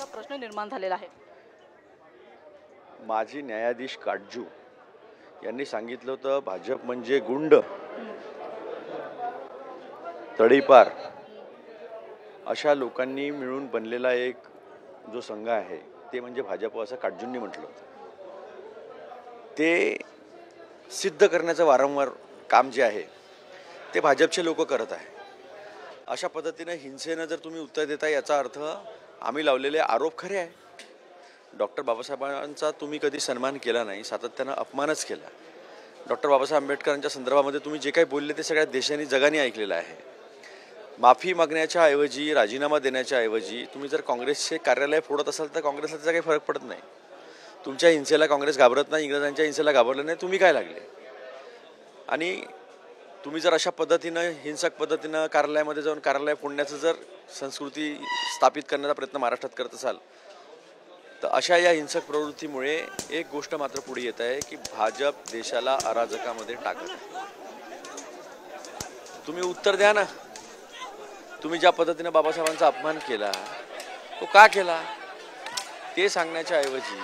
असा प्रश्न निर्माण झालेला आहे। माजी न्यायाधीश काटजू यांनी सांगितलं होतं भाजप म्हणजे गुंड, तडीपार अशा लोकांनी मिळून बनलेला एक जो संघ आहे ते म्हणजे भाजप, असं काटजूंनी म्हटलं होतं। ते सिद्ध करण्याचं वारंवार काम जे आहे ते भाजपचे लोक करत आहे। अशा पद्धतीने हिंसेनं जर तुम्ही उत्तर देता याचा अर्थ आम्ही लावलेले आरोप खरे आहे। डॉक्टर बाबासाहेबांचा तुम्ही कधी सन्मान केला नाही, सातत्यानं अपमानच केला। डॉक्टर बाबासाहेब आंबेडकरांच्या संदर्भामध्ये तुम्ही जे काही बोलले ते सगळ्या देशाने जगाने ऐकलेलं आहे। माफी मागण्याच्या ऐवजी, राजीनामा देण्याच्या ऐवजी तुम्ही जर काँग्रेसचे कार्यालय फोडत असाल तर काँग्रेसला त्याचा काही फरक पडत नाही। तुमच्या हिंसेला काँग्रेस घाबरत नाही, इंग्रजांच्या हिंसेला घाबरलं नाही, तुम्ही काय लागले? आणि तुम्ही जर अशा पद्धतीनं हिंसक पद्धतीनं कार्यालयामध्ये जाऊन कार्यालय फोडण्याचं जर संस्कृती स्थापित करण्याचा प्रयत्न महाराष्ट्रात करत असाल तर अशा या हिंसक प्रवृत्तीमुळे एक गोष्ट मात्र पुढे येत आहे की भाजप देशाला अराजकामध्ये टाकत आहे। तुम्ही उत्तर द्या ना। तुम्ही ज्या पद्धतीने बाबासाहेबांचा अपमान केला तो का केला ते सांगण्याच्या ऐवजी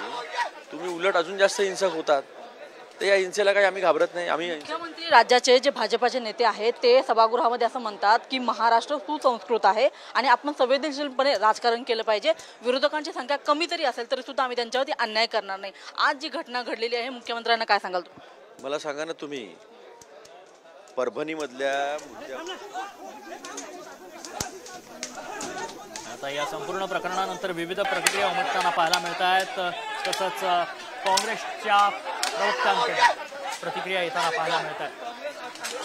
तुम्ही उलट अजून जास्त हिंसक होतात। तर या हिंसेला काही आम्ही घाबरत नाही। आम्ही मुख्यमंत्री राज्याचे जे भाजपाचे नेते आहेत ते सभागृहामध्ये असं म्हणतात की महाराष्ट्र सुसंस्कृत आहे आणि आपण संवेदनशीलपणे राजकारण केलं पाहिजे। विरोधकांची संख्या कमी तरी असेल तरी सुद्धा आम्ही त्यांच्यावरती अन्याय करणार नाही। आज जी घटना घडलेली आहे मुख्यमंत्र्यांना काय सांगाल तुम्ही? मला सांगा ना तुम्ही, परभणीमधल्या आता या संपूर्ण प्रकरणानंतर विविध प्रतिक्रिया उमटताना पाहायला मिळत आहेत। तसंच काँग्रेसच्या प्रवक्त्यांकडे प्रतिक्रिया येताना पाहायला मिळत आहेत।